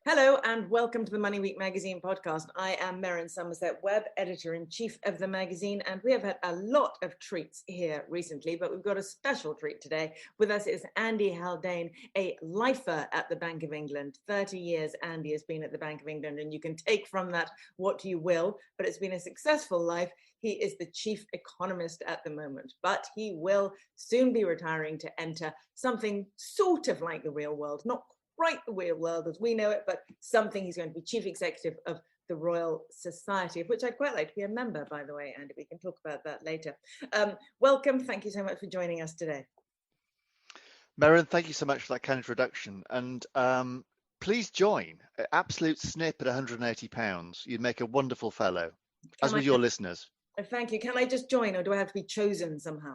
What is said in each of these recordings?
Hello and welcome to the Money Week Magazine podcast. I am Meryn Somerset, web editor-in-chief of the magazine, and we have had a lot of treats here recently, but we've got a special treat today. With us is Andy Haldane, a lifer at the Bank of England. 30 years Andy has been at the Bank of England, and you can take from that what you will, but it's been a successful life. He is the chief economist at the moment, but he will soon be retiring to enter something sort of like the real world, not quite the real world as we know it, but something. He's going to be chief executive of the Royal Society, of which I'd quite like to be a member, by the way, Andy. We can talk about that later. Welcome. Thank you so much for joining us today. Meryn, thank you so much for that kind introduction. And please join. Absolute snip at £180. You'd make a wonderful fellow, as would your listeners. Thank you. Can I just join, or do I have to be chosen somehow?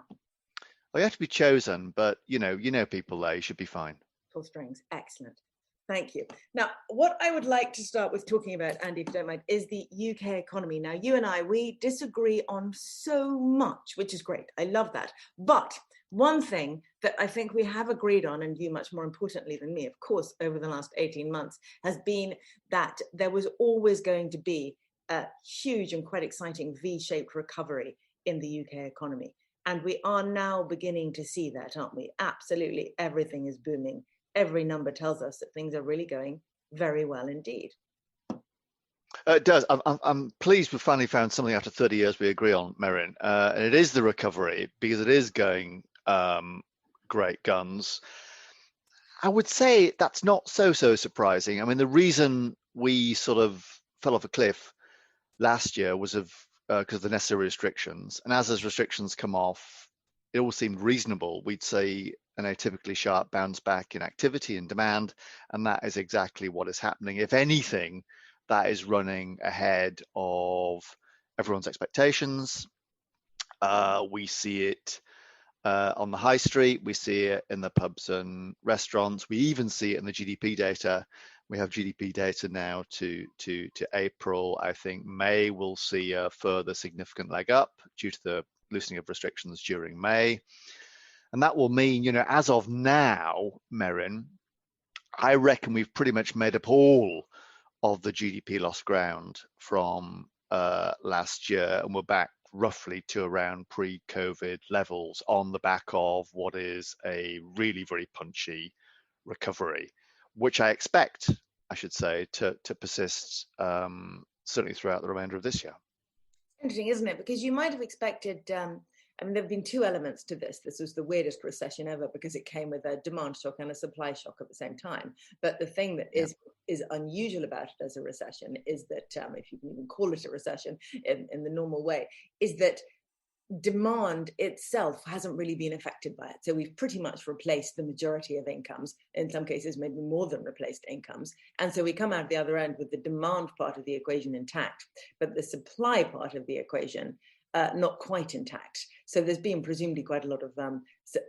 Well, you have to be chosen, but you know people there. You should be fine. Full strings. Excellent. Thank you. Now, what I would like to start with talking about, Andy, if you don't mind, is the UK economy. Now, you and I, we disagree on so much, which is great. I love that. But one thing that I think we have agreed on, and you much more importantly than me, of course, over the last 18 months, has been that there was always going to be a huge and quite exciting V-shaped recovery in the UK economy. And we are now beginning to see that, aren't we? Absolutely everything is booming. Every number tells us that things are really going very well indeed. It does. I'm pleased we finally found something after 30 years we agree on, Meryn. And it is the recovery, because it is going great guns. I would say that's not so surprising. I mean, the reason we sort of fell off a cliff last year was because of the necessary restrictions. And as those restrictions come off, it all seemed reasonable. We'd say an atypically sharp bounce back in activity and demand, and that is exactly what is happening. If anything, that is running ahead of everyone's expectations. We see it on the high street, we see it in the pubs and restaurants, we even see it in the GDP data. We have GDP data now to April. I think May will see a further significant leg up due to the loosening of restrictions during May. And that will mean, as of now, Meryn, I reckon we've pretty much made up all of the GDP lost ground from last year, and we're back roughly to around pre-COVID levels on the back of what is a really very punchy recovery, which I expect, I should say, to persist certainly throughout the remainder of this year. Interesting, isn't it? Because you might have expected, there have been two elements to this. This was the weirdest recession ever because it came with a demand shock and a supply shock at the same time. But the thing that is unusual about it as a recession is that, if you can even call it a recession in the normal way, is that demand itself hasn't really been affected by it. So we've pretty much replaced the majority of incomes, in some cases maybe more than replaced incomes. And so we come out the other end with the demand part of the equation intact, but the supply part of the equation not quite intact. So there's been presumably quite a lot of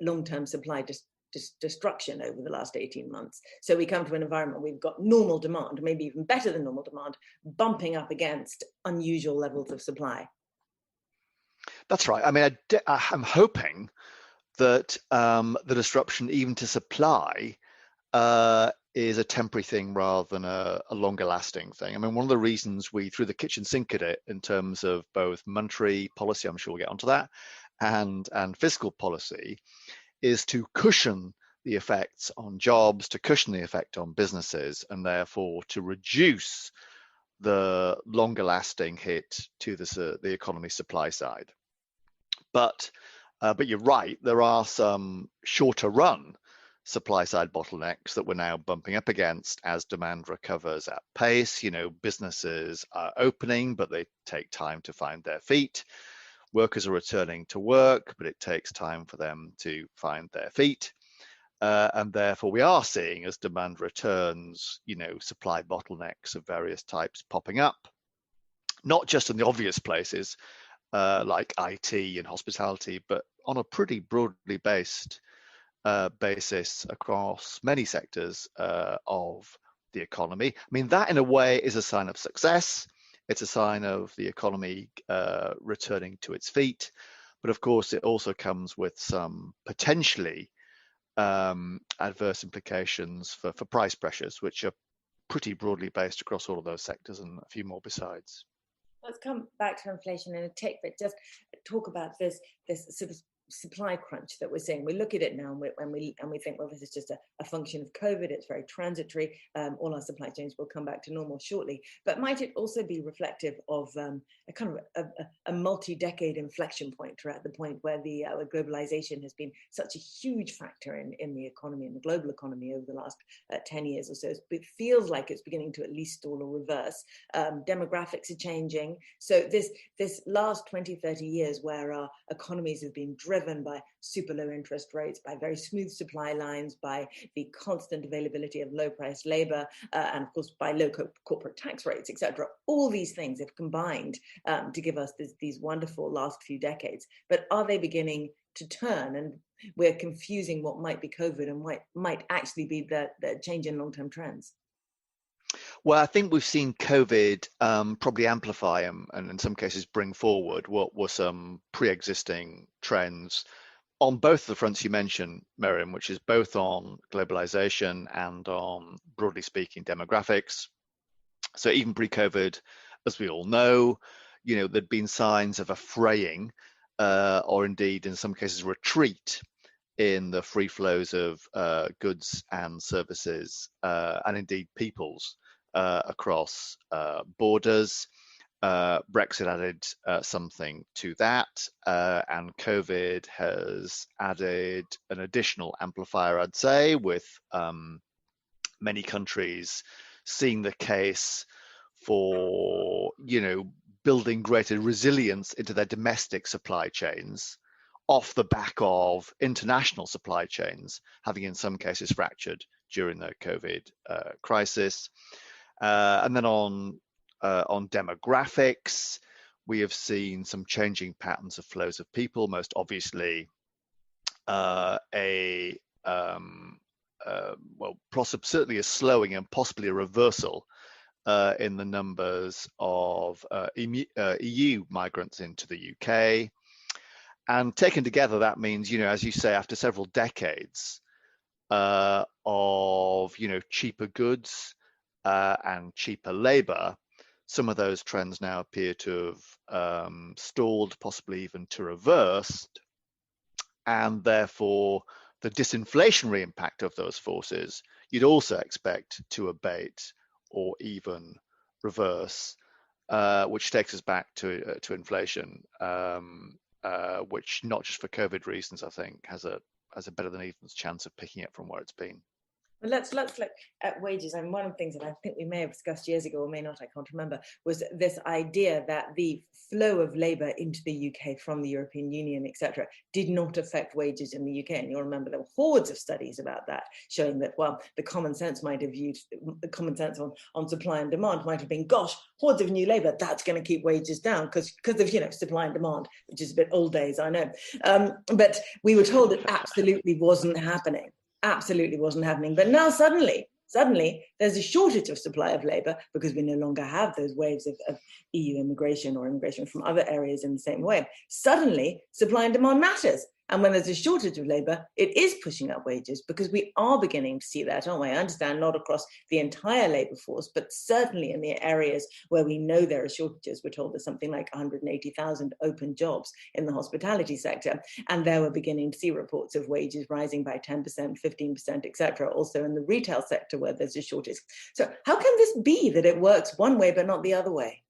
long-term supply destruction over the last 18 months. So we come to an environment where we've got normal demand, maybe even better than normal demand, bumping up against unusual levels of supply. That's right. I mean, I'm hoping that the disruption even to supply is a temporary thing rather than a longer lasting thing. I mean, one of the reasons we threw the kitchen sink at it in terms of both monetary policy, I'm sure we'll get onto that, and fiscal policy, is to cushion the effects on jobs, to cushion the effect on businesses, and therefore to reduce the longer lasting hit to the economy supply side. But you're right, there are some shorter run supply side bottlenecks that we're now bumping up against as demand recovers at pace. Businesses are opening, but they take time to find their feet. Workers are returning to work, but it takes time for them to find their feet. And therefore we are seeing, as demand returns, supply bottlenecks of various types popping up, not just in the obvious places, like IT and hospitality, but on a pretty broadly based basis across many sectors of the economy. I mean, that in a way is a sign of success. It's a sign of the economy returning to its feet. But of course, it also comes with some potentially adverse implications for price pressures, which are pretty broadly based across all of those sectors and a few more besides. Let's come back to inflation in a tick, but just talk about this sort of supply crunch that we're seeing. We look at it now and we think, well, this is just a function of COVID. It's very transitory. All our supply chains will come back to normal shortly. But might it also be reflective of a kind of a multi-decade inflection point? We're at the point where the globalization has been such a huge factor in the economy, in the global economy over the last 10 years or so. It feels like it's beginning to at least stall or reverse. Demographics are changing. So this last 20, 30 years where our economies have been driven by super low interest rates, by very smooth supply lines, by the constant availability of low priced labor, and of course by low corporate tax rates, etc. All these things have combined to give us these wonderful last few decades. But are they beginning to turn? And we're confusing what might be COVID and what might actually be the change in long-term trends. Well, I think we've seen COVID probably amplify and in some cases bring forward what were some pre-existing trends on both the fronts you mentioned, Miriam, which is both on globalization and on, broadly speaking, demographics. So even pre-COVID, as we all know, there'd been signs of a fraying or indeed in some cases retreat in the free flows of goods and services and indeed peoples across borders. Brexit added something to that, and COVID has added an additional amplifier, I'd say, with many countries seeing the case for, building greater resilience into their domestic supply chains off the back of international supply chains having in some cases fractured during the COVID crisis. And then on demographics, we have seen some changing patterns of flows of people, most obviously certainly a slowing and possibly a reversal in the numbers of EU migrants into the UK. And taken together, that means, as you say, after several decades of, cheaper goods and cheaper labor, some of those trends now appear to have stalled, possibly even to reversed. And therefore, the disinflationary impact of those forces, you'd also expect to abate or even reverse, which takes us back to inflation. Which, not just for COVID reasons, I think has a better than even chance of picking up from where it's been. Well, let's look at wages. And one of the things that I think we may have discussed years ago, or may not, I can't remember, was this idea that the flow of labour into the UK from the European Union, etc., did not affect wages in the UK. And you'll remember there were hordes of studies about that, showing that, well, the common sense might have viewed, the common sense on supply and demand might have been, gosh, hordes of new labour, that's going to keep wages down because of, supply and demand, which is a bit old days, I know. But we were told it absolutely wasn't happening. Absolutely wasn't happening. But now suddenly there's a shortage of supply of labour because we no longer have those waves of EU immigration or immigration from other areas in the same way. Suddenly supply and demand matters. And when there's a shortage of labour, it is pushing up wages because we are beginning to see that, aren't we? I understand not across the entire labour force, but certainly in the areas where we know there are shortages. We're told there's something like 180,000 open jobs in the hospitality sector. And there we're beginning to see reports of wages rising by 10%, 15%, etc. Also in the retail sector where there's a shortage. So how can this be that it works one way but not the other way?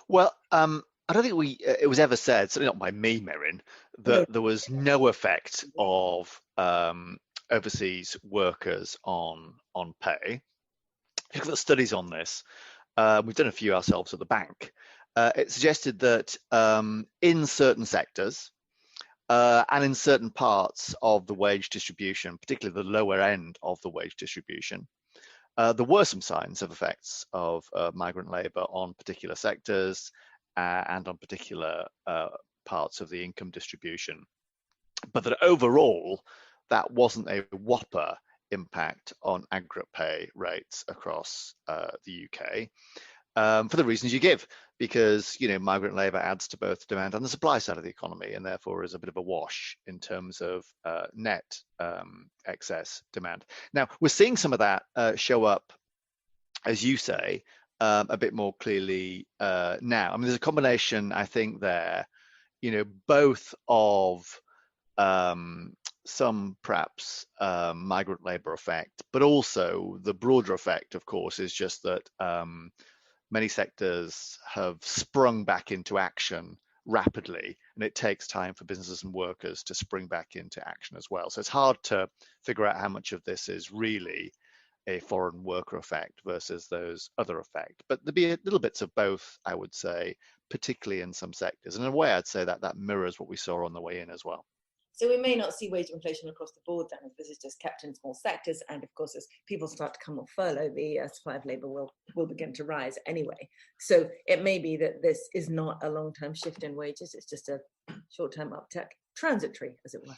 Well, I don't think it was ever said, certainly not by me, Miriam, that there was no effect of overseas workers on pay. If you look at the studies on this, we've done a few ourselves at the bank. It suggested that in certain sectors and in certain parts of the wage distribution, particularly the lower end of the wage distribution, there were some signs of effects of migrant labour on particular sectors and on particular parts of the income distribution. But that overall, that wasn't a whopper impact on aggregate pay rates across the UK for the reasons you give, because migrant labour adds to both the demand and the supply side of the economy, and therefore is a bit of a wash in terms of net excess demand. Now we're seeing some of that show up as you say, a bit more clearly now. I mean, there's a combination, I think, there, both of some perhaps migrant labor effect, but also the broader effect, of course, is just that many sectors have sprung back into action rapidly, and it takes time for businesses and workers to spring back into action as well. So it's hard to figure out how much of this is really a foreign worker effect versus those other effects. But there'd be little bits of both, I would say, particularly in some sectors. And in a way, I'd say that mirrors what we saw on the way in as well. So we may not see wage inflation across the board then, if this is just kept in small sectors. And of course, as people start to come off furlough, the supply of labour will begin to rise anyway. So it may be that this is not a long-term shift in wages. It's just a short-term uptick, transitory, as it were.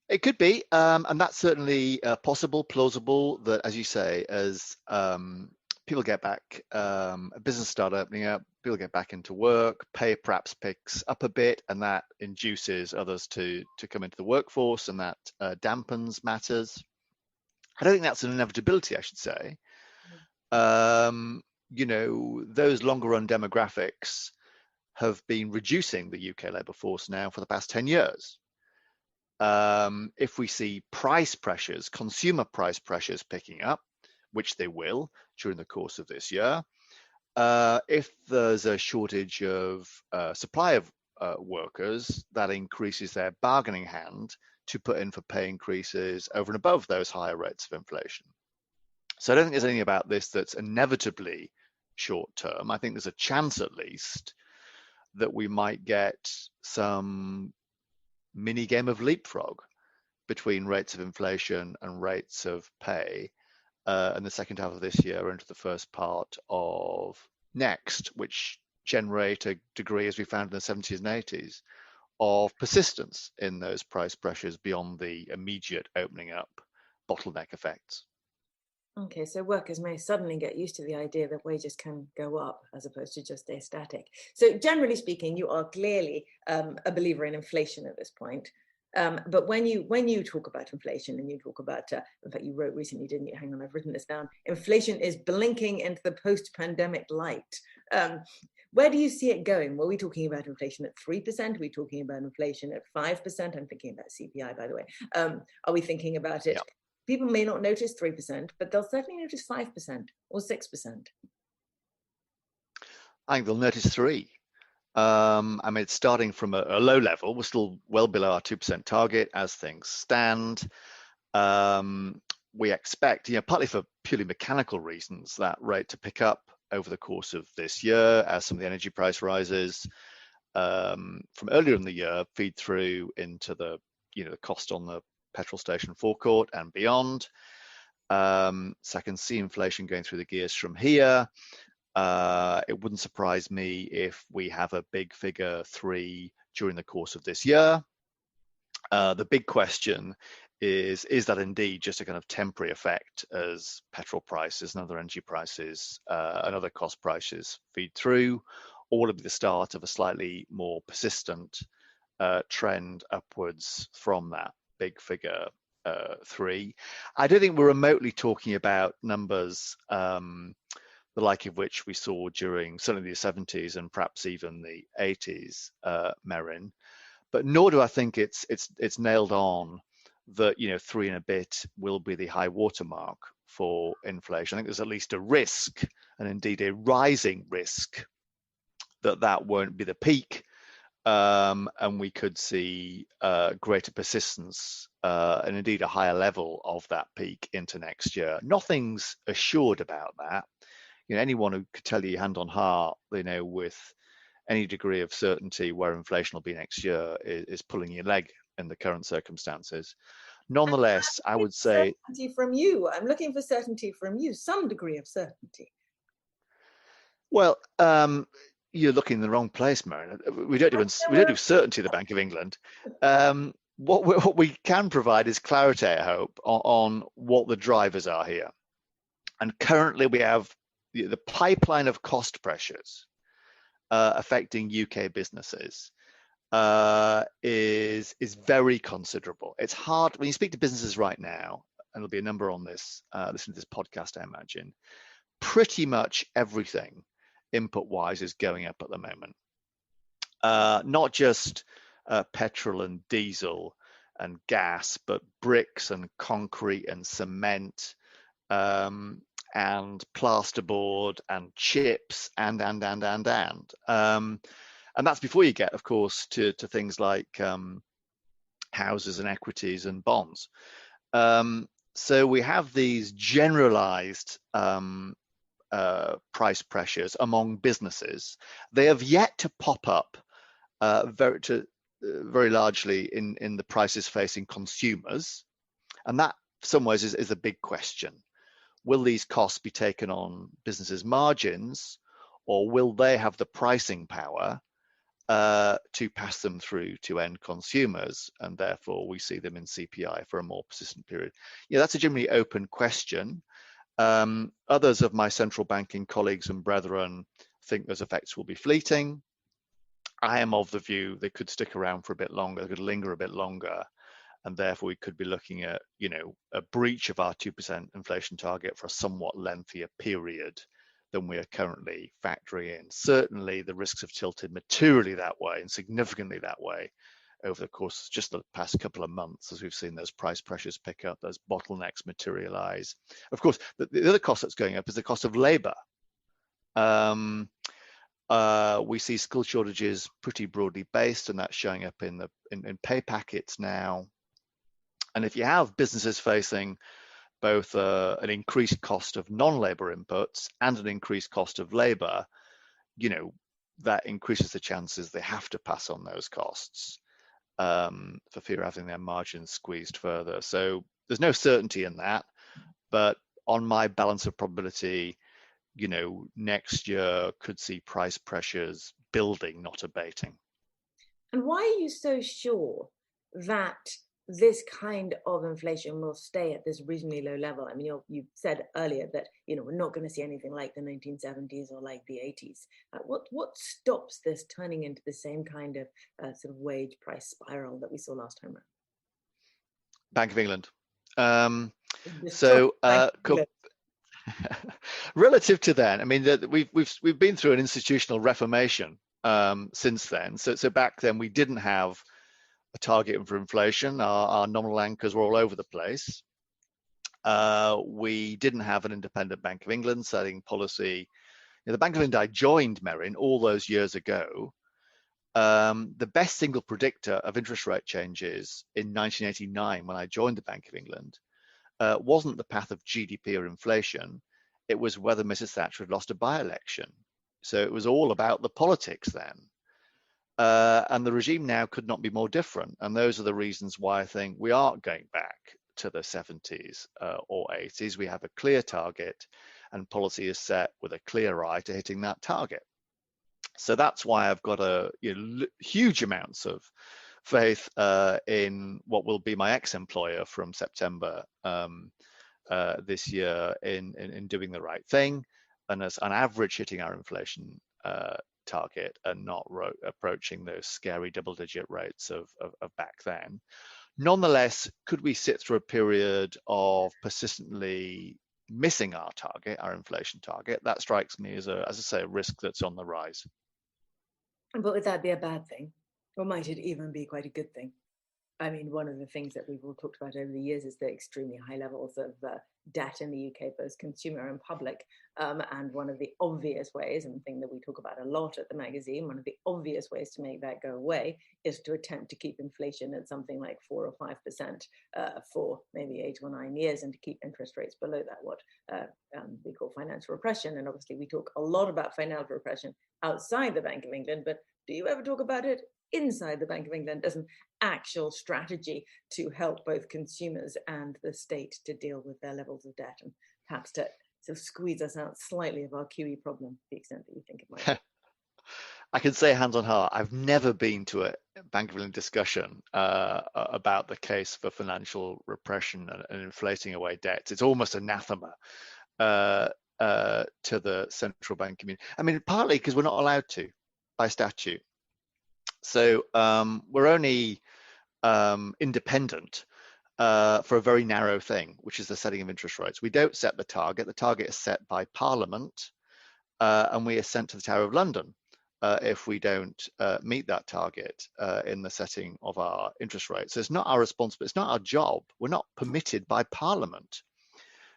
It could be, and that's certainly possible, plausible, that, as you say, as people get back, business start opening up, people get back into work, pay perhaps picks up a bit, and that induces others to come into the workforce, and that dampens matters. I don't think that's an inevitability, I should say. Those longer run demographics have been reducing the UK labour force now for the past 10 years. If we see price pressures, consumer price pressures picking up, which they will during the course of this year, if there's a shortage of supply of workers, that increases their bargaining hand to put in for pay increases over and above those higher rates of inflation. So I don't think there's anything about this that's inevitably short term. I think there's a chance, at least, that we might get some mini game of leapfrog between rates of inflation and rates of pay in the second half of this year into the first part of next, which generate a degree, as we found in the 70s and 80s, of persistence in those price pressures beyond the immediate opening up bottleneck effects. Okay, so workers may suddenly get used to the idea that wages can go up as opposed to just stay static. So generally speaking, you are clearly a believer in inflation at this point. But when you talk about inflation and you talk about, in fact, you wrote recently, didn't you? Hang on, I've written this down. Inflation is blinking into the post-pandemic light. Where do you see it going? Were we talking about inflation at 3%? Are we talking about inflation at 5%? I'm thinking about CPI, by the way. Are we thinking about it? Yeah. People may not notice 3%, but they'll certainly notice 5% or 6%. I think they'll notice 3%. I mean, it's starting from a low level. We're still well below our 2% target as things stand. We expect, partly for purely mechanical reasons, that rate to pick up over the course of this year as some of the energy price rises from earlier in the year feed through into the cost on the petrol station forecourt and beyond. So I can see inflation going through the gears from here. It wouldn't surprise me if we have a big figure 3 during the course of this year. The big question is that indeed just a kind of temporary effect as petrol prices and other energy prices and other cost prices feed through, or will it be the start of a slightly more persistent trend upwards from that big figure 3? I don't think we're remotely talking about numbers the like of which we saw during certainly the 70s and perhaps even the 80s, Merrin. But nor do I think it's nailed on that 3 and a bit will be the high watermark for inflation. I think there's at least a risk, and indeed a rising risk, that won't be the peak, and we could see greater persistence and indeed a higher level of that peak into next year. Nothing's assured about that. Anyone who could tell you hand on heart, with any degree of certainty where inflation will be next year is pulling your leg in the current circumstances. Nonetheless, I would say certainty from you. I'm looking for certainty from you, some degree of certainty. Well, you're looking in the wrong place, Marion. We don't do certainty at the Bank of England. What we can provide is clarity, I hope, on what the drivers are here. And currently, we have the pipeline of cost pressures affecting UK businesses is very considerable. It's hard when you speak to businesses right now, and there'll be a number on this, listen to this podcast, I imagine. pretty much everything input-wise is going up at the moment. Not just petrol and diesel and gas, but bricks and concrete and cement, and plasterboard and chips and that's before you get, of course, to things like houses and equities and bonds. So we have these generalized price pressures among businesses. They have yet to pop up very largely in the prices facing consumers, and that, in some ways, is a big question. Will these costs be taken on businesses' margins, or will they have the pricing power to pass them through to end consumers, and therefore we see them in CPI for a more persistent period? Yeah, that's a generally open question. Others of my central banking colleagues and brethren think those effects will be fleeting. I am of the view they could stick around for a bit longer, they could linger a bit longer, and therefore we could be looking at, a breach of our 2% inflation target for a somewhat lengthier period than we are currently factoring in. Certainly the risks have tilted materially that way and significantly that way over the course of just the past couple of months, as we've seen those price pressures pick up, those bottlenecks materialize. Of course, the other cost that's going up is the cost of labor. We see skill shortages pretty broadly based, and that's showing up in pay packets now. And if you have businesses facing both an increased cost of non-labor inputs and an increased cost of labor, that increases the chances they have to pass on those costs for fear of having their margins squeezed further. So there's no certainty in that, but on my balance of probability, next year could see price pressures building, not abating. And why are you so sure that this kind of inflation will stay at this reasonably low level? I mean, you said earlier that we're not going to see anything like the 1970s or like the 80s. What stops this turning into the same kind of sort of wage price spiral that we saw last time around? Bank of England. Relative to then, I mean, we've been through an institutional reformation since then. So back then we didn't have a target for inflation. Our nominal anchors were all over the place. We didn't have an independent Bank of England setting policy. The Bank of England I joined, Merrin, all those years ago. The best single predictor of interest rate changes in 1989, when I joined the Bank of England, wasn't the path of GDP or inflation. It was whether Mrs. Thatcher had lost a by-election. So it was all about the politics then. And the regime now could not be more different. And those are the reasons why I think we aren't going back to the 70s or 80s. We have a clear target, and policy is set with a clear eye to hitting that target. So that's why I've got huge amounts of faith in what will be my ex-employer from September this year in doing the right thing, and as on average hitting our inflation target and not approaching those scary double-digit rates of back then. Nonetheless, could we sit through a period of persistently missing our target, our inflation target? That strikes me as I say, a risk that's on the rise. But would that be a bad thing? Or might it even be quite a good thing? I mean, one of the things that we've all talked about over the years is the extremely high levels of debt in the UK, both consumer and public. And one of the obvious ways, and the thing that we talk about a lot at the magazine, one of the obvious ways to make that go away is to attempt to keep inflation at something like 4 or 5% for maybe 8 or 9 years, and to keep interest rates below that, what we call financial repression. And obviously we talk a lot about financial repression outside the Bank of England, but do you ever talk about it inside the Bank of England as an actual strategy to help both consumers and the state to deal with their levels of debt, and perhaps to sort of squeeze us out slightly of our QE problem to the extent that you think it might be? I can say hands on heart, I've never been to a Bank of England discussion about the case for financial repression and inflating away debts. It's almost anathema to the central bank community. I mean, partly because we're not allowed to by statute. So we're only independent for a very narrow thing, which is the setting of interest rates. We don't set the target. The target is set by Parliament, and we are sent to the Tower of London if we don't meet that target in the setting of our interest rate. So it's not our responsibility. It's not our job. We're not permitted by Parliament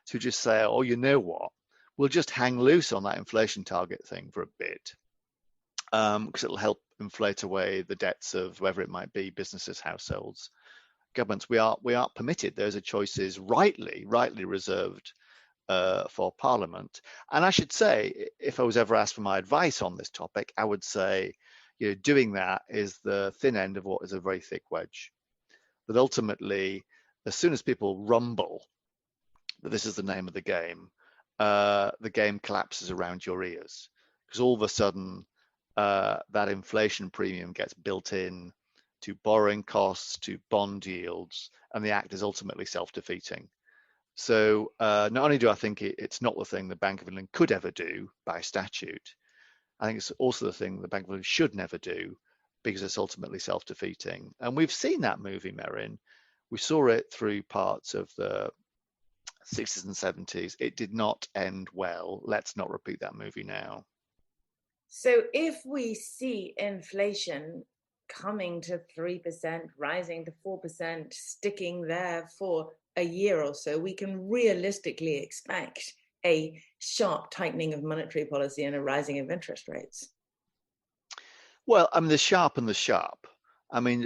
to just say, oh, you know what? We'll just hang loose on that inflation target thing for a bit, because it'll help inflate away the debts of whoever it might be, businesses, households, governments. We aren't permitted. Those are choices rightly reserved for Parliament. And I should say, if I was ever asked for my advice on this topic, I would say, doing that is the thin end of what is a very thick wedge. That ultimately, as soon as people rumble that this is the name of the game collapses around your ears, because all of a sudden that inflation premium gets built in to borrowing costs, to bond yields, and the act is ultimately self-defeating. So not only do I think it's not the thing the Bank of England could ever do by statute, I think it's also the thing the Bank of England should never do, because it's ultimately self-defeating. And we've seen that movie, Merrin. We saw it through parts of the 60s and 70s. It did not end well. Let's not repeat that movie now. So if we see inflation coming to 3%, rising to 4%, sticking there for a year or so, we can realistically expect a sharp tightening of monetary policy and a rising of interest rates. Well, I mean, the sharp and the sharp. I mean,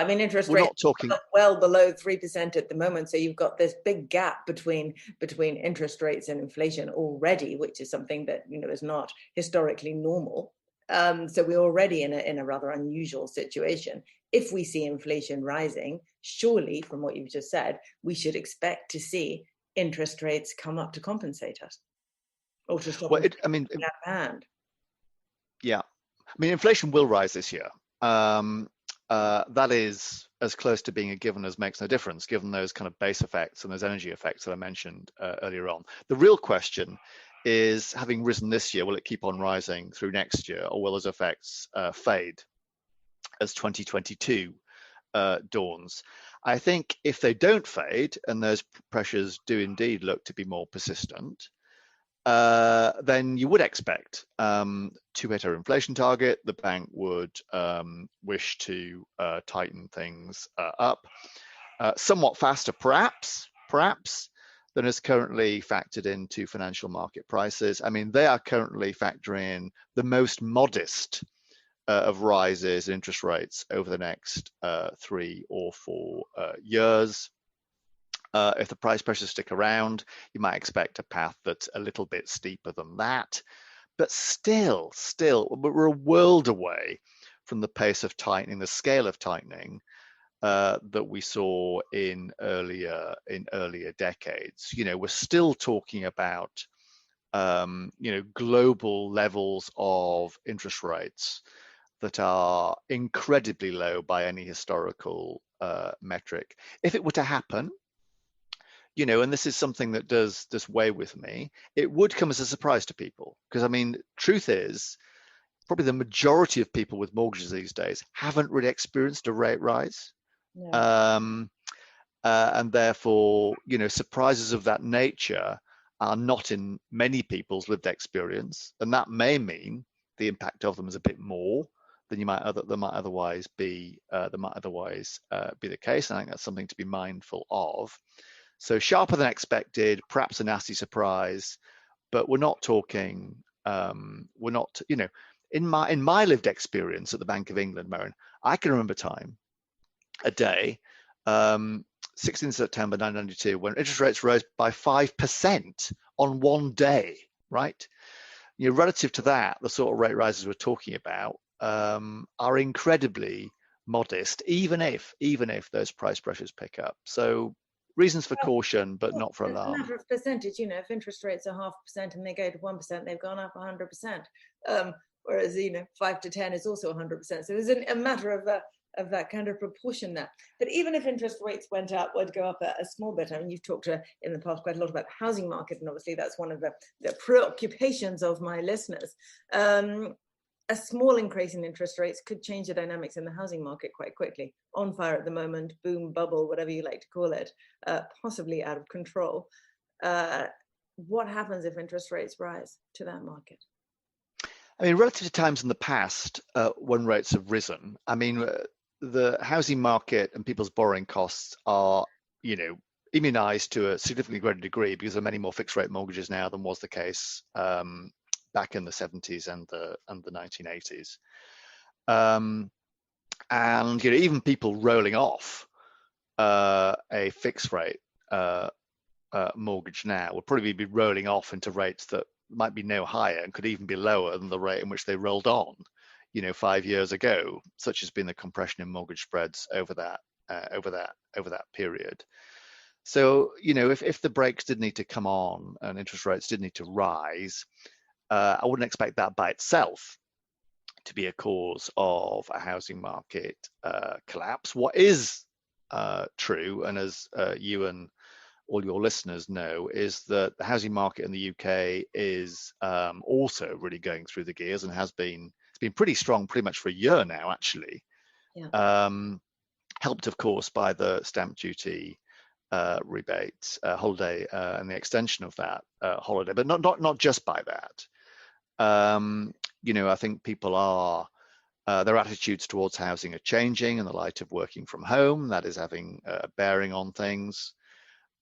interest rates are well below 3% at the moment. So you've got this big gap between interest rates and inflation already, which is something that, is not historically normal. So we're already in a rather unusual situation. If we see inflation rising, surely, from what you've just said, we should expect to see interest rates come up to compensate us, or to stop out of hand. Yeah, I mean, inflation will rise this year. That is as close to being a given as makes no difference, given those kind of base effects and those energy effects that I mentioned earlier on. The real question is, having risen this year, will it keep on rising through next year, or will those effects fade as 2022 dawns? I think if they don't fade, and those pressures do indeed look to be more persistent, then you would expect to hit our inflation target. The bank would wish to tighten things up somewhat faster, perhaps, than is currently factored into financial market prices. I mean, they are currently factoring in the most modest of rises in interest rates over the next 3 or 4 years. If the price pressures stick around, you might expect a path that's a little bit steeper than that. But still, we're a world away from the pace of tightening, the scale of tightening that we saw in earlier decades. We're still talking about global levels of interest rates that are incredibly low by any historical metric. If it were to happen, and this is something that does weigh with me, it would come as a surprise to people, because, I mean, truth is, probably the majority of people with mortgages these days haven't really experienced a rate rise. No. And therefore, surprises of that nature are not in many people's lived experience, and that may mean the impact of them is a bit more than might otherwise be the case. And I think that's something to be mindful of. So sharper than expected, perhaps a nasty surprise, but we're not talking. In my lived experience at the Bank of England, Merrin, I can remember a day, 16th September 1992, when interest rates rose by 5% on one day, right? Relative to that, the sort of rate rises we're talking about are incredibly modest, even if those price pressures pick up. So reasons for caution, but not for alarm. It's a matter of percentage. If interest rates are 0.5% and they go to 1%, they've gone up 100%. Whereas 5 to 10 is also 100%. So there's a matter of that kind of proportion there. But even if interest rates would go up a small bit. I mean, you've talked in the past quite a lot about the housing market, and obviously that's one of the preoccupations of my listeners. a small increase in interest rates could change the dynamics in the housing market quite quickly. On fire at the moment, boom, bubble, whatever you like to call it, possibly out of control. What happens if interest rates rise to that market? I mean, relative to times in the past when rates have risen, I mean, the housing market and people's borrowing costs are, immunized to a significantly greater degree because there are many more fixed rate mortgages now than was the case back in the 70s and the 1980s. And even people rolling off a fixed rate mortgage now will probably be rolling off into rates that might be no higher and could even be lower than the rate in which they rolled on 5 years ago. Such has been the compression in mortgage spreads over that period. So if the brakes did need to come on and interest rates did need to rise, I wouldn't expect that by itself to be a cause of a housing market collapse. What is true, and as you and all your listeners know, is that the housing market in the UK is also really going through the gears and it's been pretty strong pretty much for a year now, actually. Yeah. Helped, of course, by the stamp duty rebate holiday and the extension of that holiday, but not just by that. I think people are their attitudes towards housing are changing in the light of working from home. That is having a bearing on things.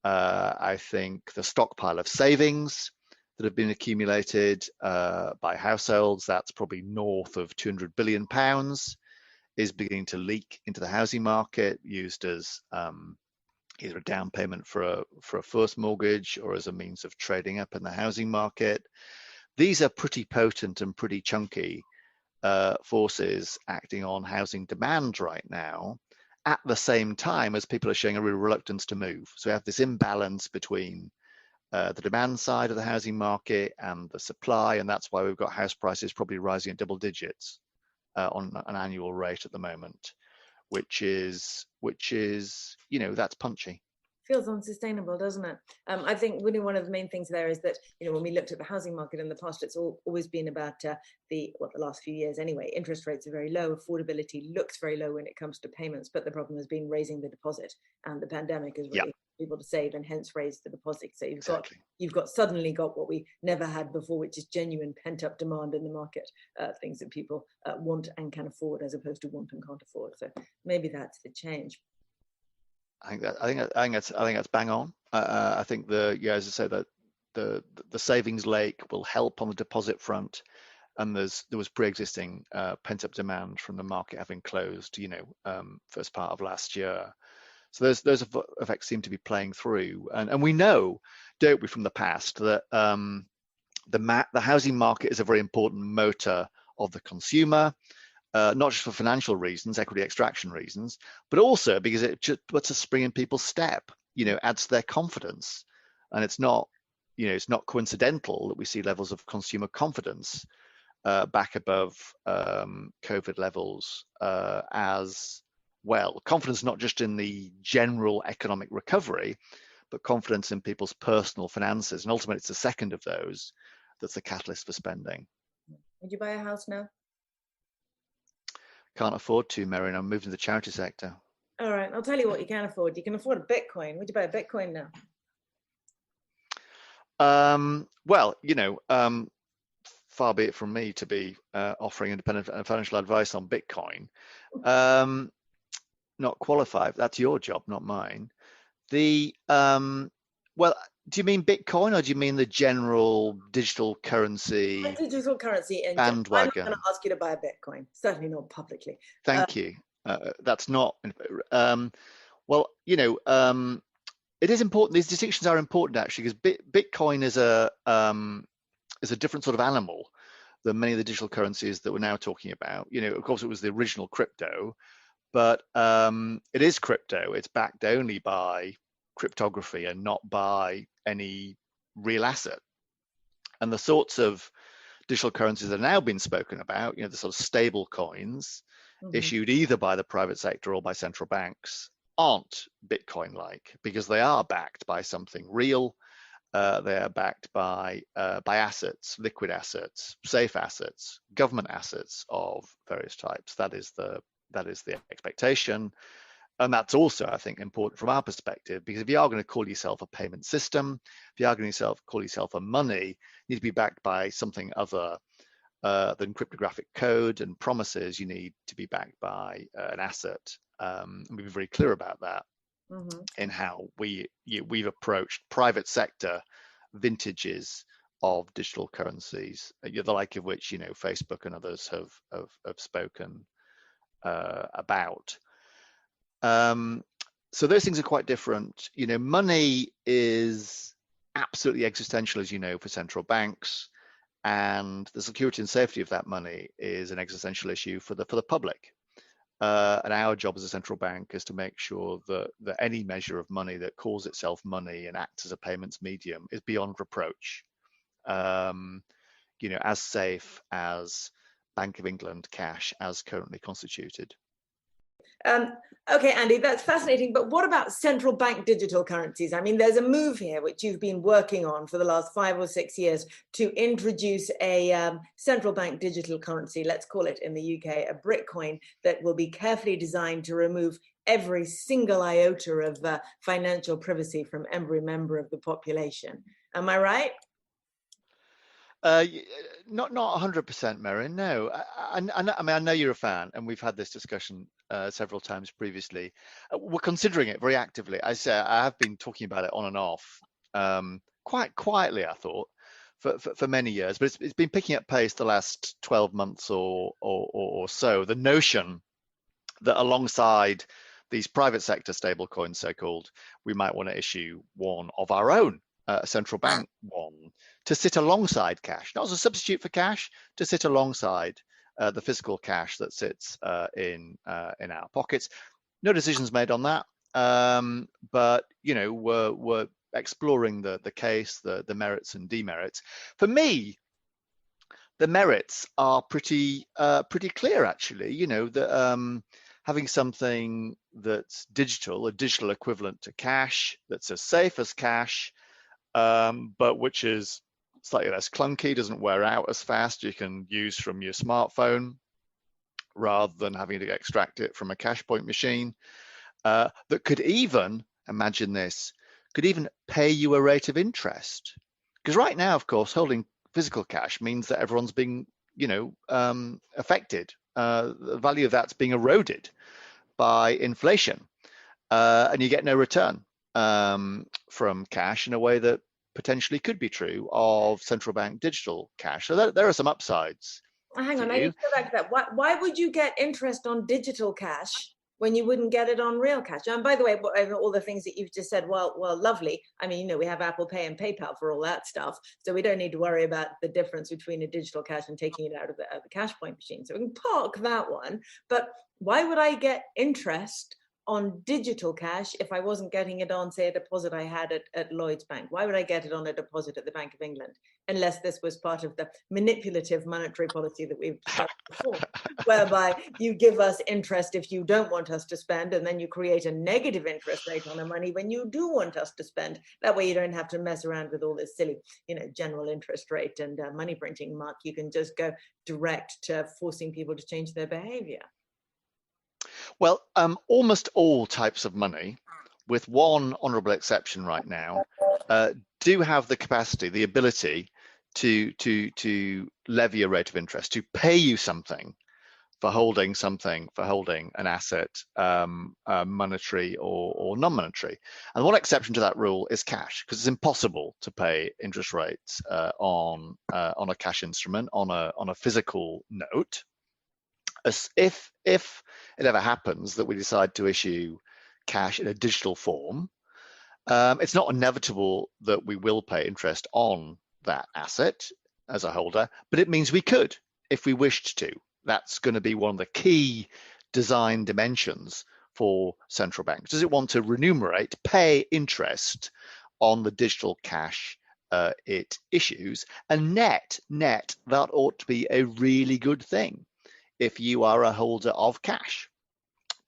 I think the stockpile of savings that have been accumulated by households, that's probably north of £200 billion, is beginning to leak into the housing market, used as either a down payment for a first mortgage or as a means of trading up in the housing market. These are pretty potent and pretty chunky forces acting on housing demand right now, at the same time as people are showing a real reluctance to move. So we have this imbalance between the demand side of the housing market and the supply, and that's why we've got house prices probably rising at double digits on an annual rate at the moment, which is that's punchy. Feels unsustainable, doesn't it? I think really one of the main things there is that when we looked at the housing market in the past, it's always been about the last few years anyway. Interest rates are very low, affordability looks very low when it comes to payments, but the problem has been raising the deposit, and the pandemic has really people to save and hence raise the deposit. So you've suddenly got what we never had before, which is genuine pent-up demand in the market, things that people want and can afford as opposed to want and can't afford. So maybe that's the change. I think that's bang on. I think as I say, that the savings lake will help on the deposit front, and there was pre-existing pent-up demand from the market having closed, first part of last year. So those effects seem to be playing through, and we know, don't we, from the past that the housing market is a very important motor of the consumer. Not just for financial reasons, equity extraction reasons, but also because it just puts a spring in people's step, adds to their confidence. And it's not coincidental that we see levels of consumer confidence back above COVID levels as well. Confidence not just in the general economic recovery, but confidence in people's personal finances. And ultimately, it's the second of those that's the catalyst for spending. Would you buy a house now? Can't afford to, Marion. I'm moving to the charity sector. All right, I'll tell you what you can afford. You can afford a Bitcoin. Would you buy a Bitcoin now? Far be it from me to be offering independent financial advice on Bitcoin. Not qualified. That's your job, not mine. Do you mean Bitcoin or do you mean the general digital currency? Digital currency in bandwagon. I'm not going to ask you to buy a Bitcoin, certainly not publicly. Thank you. That's not. It is important. These distinctions are important actually, because Bitcoin is a different sort of animal than many of the digital currencies that we're now talking about. Of course, it was the original crypto, but it is crypto. It's backed only by cryptography and not by any real asset. And the sorts of digital currencies that are now being spoken about, the sort of stable coins issued either by the private sector or by central banks, aren't Bitcoin-like, because they are backed by something real. they are backed by assets, liquid assets, safe assets, government assets of various types. That is the expectation. And that's also, I think, important from our perspective, because if you are going to call yourself a payment system, if you are going to call yourself a money, you need to be backed by something other than cryptographic code and promises. You need to be backed by an asset. And we've been very clear about that in how we've approached private sector vintages of digital currencies, the like of which Facebook and others have spoken about. So those things are quite different. Money is absolutely existential, as you know, for central banks, and the security and safety of that money is an existential issue for the public. And our job as a central bank is to make sure that any measure of money that calls itself money and acts as a payments medium is beyond reproach. As safe as Bank of England cash as currently constituted. Okay, Andy, that's fascinating. But what about central bank digital currencies? I mean, there's a move here, which you've been working on for the last 5 or 6 years, to introduce a central bank digital currency, let's call it in the UK, a brick coin that will be carefully designed to remove every single iota of financial privacy from every member of the population. Am I right? Not 100%, Merrin. No, I mean, I know you're a fan, and we've had this discussion several times previously. We're considering it very actively. I have been talking about it on and off, quite quietly, I thought, for many years. But it's been picking up pace the last 12 months or so. The notion that alongside these private sector stablecoins, so-called, we might want to issue one of our own. A central bank one to sit alongside cash, not as a substitute for cash, to sit alongside the physical cash that sits in our pockets. No decisions made on that, but we're exploring the case, the merits and demerits. For me, the merits are pretty clear, actually. That having something that's digital, a digital equivalent to cash, that's as safe as cash, but which is slightly less clunky, doesn't wear out as fast, you can use from your smartphone rather than having to extract it from a cash point machine, that could even, imagine this, could even pay you a rate of interest. Because right now, of course, holding physical cash means that everyone's being, affected. The value of that's being eroded by inflation, and you get no return from cash in a way that potentially could be true of central bank digital cash. So there are some upsides. Hang on, I need to go back to that. Why would you get interest on digital cash when you wouldn't get it on real cash? And by the way, all the things that you've just said, well, lovely. I mean, we have Apple Pay and PayPal for all that stuff, so we don't need to worry about the difference between a digital cash and taking it out of the cash point machine. So we can park that one. But why would I get interest on digital cash if I wasn't getting it on, say, a deposit I had at Lloyds Bank? Why would I get it on a deposit at the Bank of England, unless this was part of the manipulative monetary policy that we've discussed before, whereby you give us interest if you don't want us to spend, and then you create a negative interest rate on the money when you do want us to spend. That way you don't have to mess around with all this silly, general interest rate and money printing muck. You can just go direct to forcing people to change their behavior. Well, almost all types of money, with one honourable exception right now, do have the capacity, the ability to levy a rate of interest, to pay you something for holding an asset, monetary or non-monetary. And one exception to that rule is cash, because it's impossible to pay interest rates on a cash instrument, on a physical note. If it ever happens that we decide to issue cash in a digital form, it's not inevitable that we will pay interest on that asset as a holder, but it means we could if we wished to. That's going to be one of the key design dimensions for central banks. Does it want to remunerate, pay interest on the digital cash it issues? And net, that ought to be a really good thing if you are a holder of cash,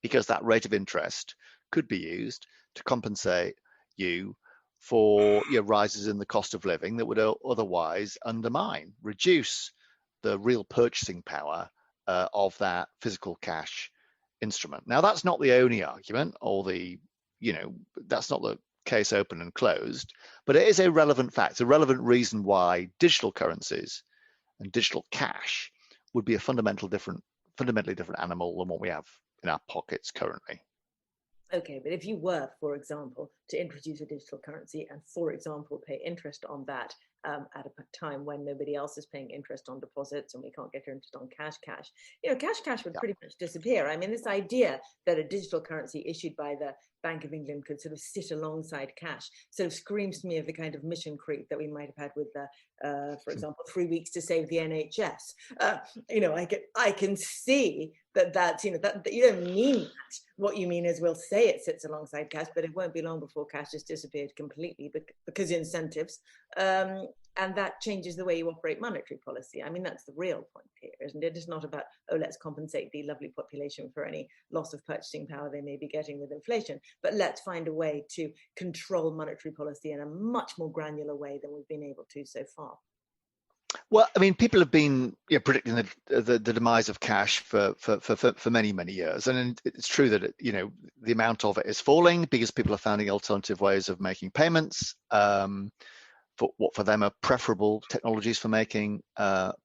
because that rate of interest could be used to compensate you for rises in the cost of living that would otherwise reduce the real purchasing power of that physical cash instrument. Now, that's not the only argument, or that's not the case open and closed, but it is a relevant fact, a relevant reason why digital currencies and digital cash would be a fundamentally different animal than what we have in our pockets currently. Okay, but if you were, for example, to introduce a digital currency and, for example, pay interest on that at a time when nobody else is paying interest on deposits and we can't get interest on cash, cash would pretty much disappear. I mean, this idea that a digital currency issued by the Bank of England could sort of sit alongside cash sort of screams to me of the kind of mission creep that we might have had with, for example, 3 weeks to save the NHS. I can see that's that you don't mean that. What you mean is we'll say it sits alongside cash, but it won't be long before cash has disappeared completely because incentives, and that changes the way you operate monetary policy. I mean, that's the real point here, isn't it? It's not about, let's compensate the lovely population for any loss of purchasing power they may be getting with inflation, but let's find a way to control monetary policy in a much more granular way than we've been able to so far. Well, I mean, people have been predicting the demise of cash for many, many years, and it's true that the amount of it is falling because people are finding alternative ways of making payments. For what for them are preferable technologies for making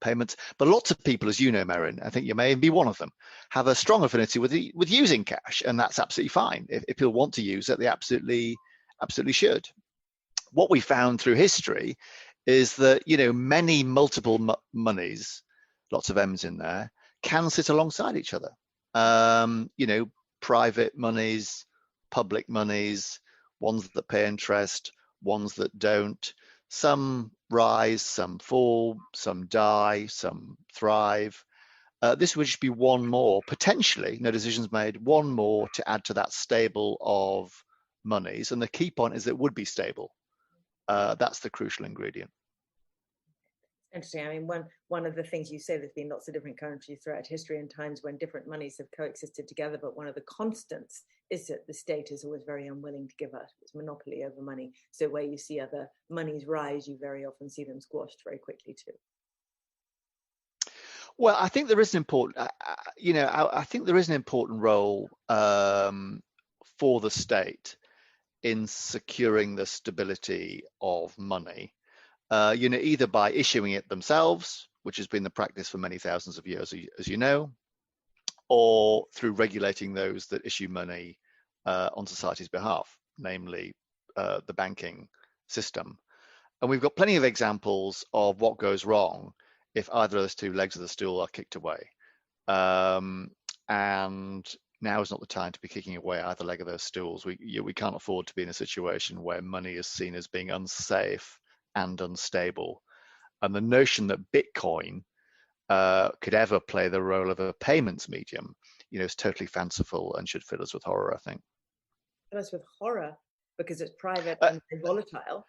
payments. But lots of people, as you know, Merrin, I think you may be one of them, have a strong affinity with using cash, and that's absolutely fine. If people want to use it, they absolutely should. What we found through history is that many multiple monies, lots of M's in there, can sit alongside each other. Private monies, public monies, ones that pay interest, ones that don't. Some rise, some fall, some die, some thrive. This would just be one more, potentially, no decisions made, one more to add to that stable of monies. And the key point is that it would be stable. That's the crucial ingredient. Interesting. I mean, one of the things you say, there's been lots of different currencies throughout history and times when different monies have coexisted together, but one of the constants is that the state is always very unwilling to give up its monopoly over money. So where you see other monies rise, you very often see them squashed very quickly too. Well, I think there is an important, I think there is an important role for the state in securing the stability of money. Either by issuing it themselves, which has been the practice for many thousands of years, as you know, or through regulating those that issue money on society's behalf, namely the banking system. And we've got plenty of examples of what goes wrong if either of those two legs of the stool are kicked away. And now is not the time to be kicking away either leg of those stools. We can't afford to be in a situation where money is seen as being unsafe and unstable. And the notion that Bitcoin could ever play the role of a payments medium, is totally fanciful and should fill us with horror, I think. Fill us with horror because it's private and volatile.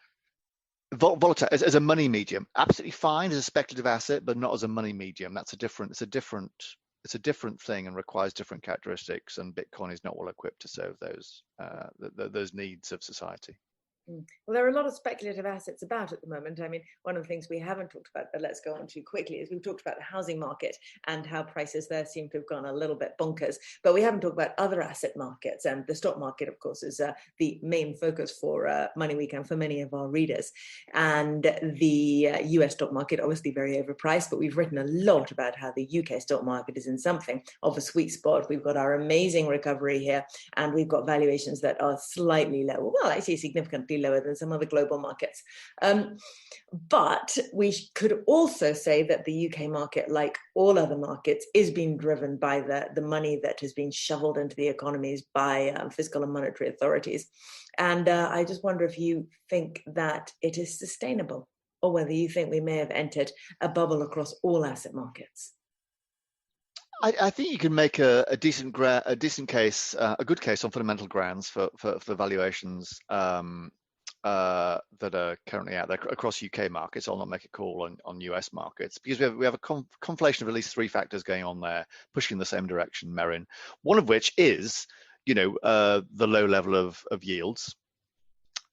Volatile as a money medium, absolutely fine as a speculative asset, but not as a money medium. It's a different thing and requires different characteristics. And Bitcoin is not well equipped to serve those needs of society. Well, there are a lot of speculative assets about at the moment. I mean, one of the things we haven't talked about, but let's go on to quickly, is we've talked about the housing market and how prices there seem to have gone a little bit bonkers. But we haven't talked about other asset markets. And the stock market, of course, is the main focus for Money Week and for many of our readers. And the US stock market, obviously very overpriced, but we've written a lot about how the UK stock market is in something of a sweet spot. We've got our amazing recovery here, and we've got valuations that are slightly lower. Well, actually significantly lower than some other global markets. But we could also say that the UK market, like all other markets, is being driven by the money that has been shoveled into the economies by fiscal and monetary authorities. And I just wonder if you think that it is sustainable, or whether you think we may have entered a bubble across all asset markets. I think you can make a decent case, a good case on fundamental grounds for valuations that are currently out there across UK markets. I'll not make a call on US markets because we have a conflation of at least three factors going on there, pushing in the same direction, Merrin. One of which is, the low level of yields,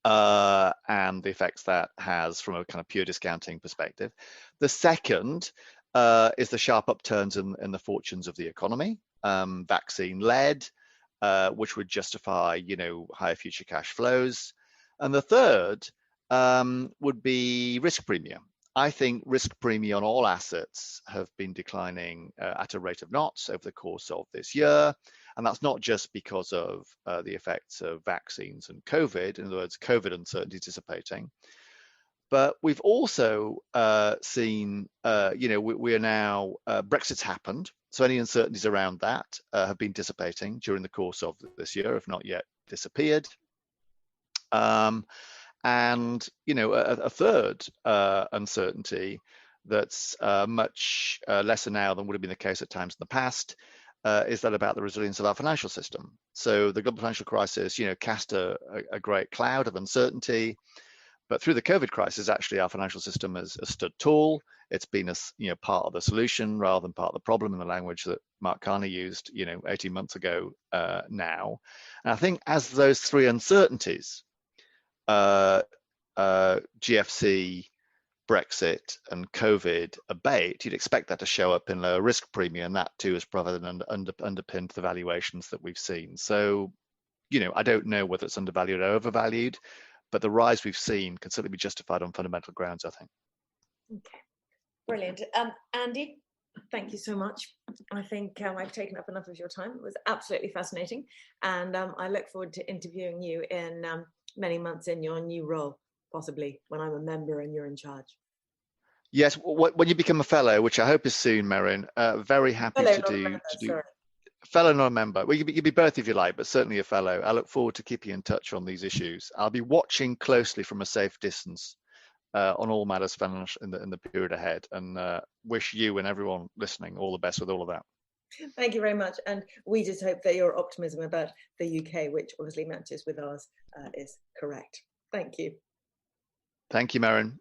and the effects that has from a kind of pure discounting perspective. The second is the sharp upturns in the fortunes of the economy, vaccine-led, which would justify, higher future cash flows. And the third would be risk premium. I think risk premium on all assets have been declining at a rate of knots over the course of this year. And that's not just because of the effects of vaccines and COVID, in other words, COVID uncertainty dissipating. But we've also seen, we are now, Brexit's happened. So any uncertainties around that have been dissipating during the course of this year, if not yet disappeared. And, a third uncertainty that's much lesser now than would have been the case at times in the past is that about the resilience of our financial system. So the global financial crisis, cast a great cloud of uncertainty. But through the COVID crisis, actually, our financial system has stood tall. It's been part of the solution rather than part of the problem, in the language that Mark Carney used, 18 months ago now. And I think as those three uncertainties, GFC, Brexit, and COVID abate, you'd expect that to show up in lower risk premium, and that too has provided underpinned the valuations that we've seen. So, I don't know whether it's undervalued or overvalued, but the rise we've seen can certainly be justified on fundamental grounds, I think. Okay, brilliant. Andy, thank you so much. I think I've taken up enough of your time. It was absolutely fascinating. And I look forward to interviewing you in many months in your new role, possibly when I'm a member and you're in charge. Yes, when you become a fellow, which I hope is soon, Marin, very happy to do. Fellow, not a member. Well, you'd be both if you like, but certainly a fellow. I look forward to keeping in touch on these issues. I'll be watching closely from a safe distance on all matters financial in the period ahead, and wish you and everyone listening all the best with all of that. Thank you very much. And we just hope that your optimism about the UK, which obviously matches with ours, is correct. Thank you. Thank you, Marin.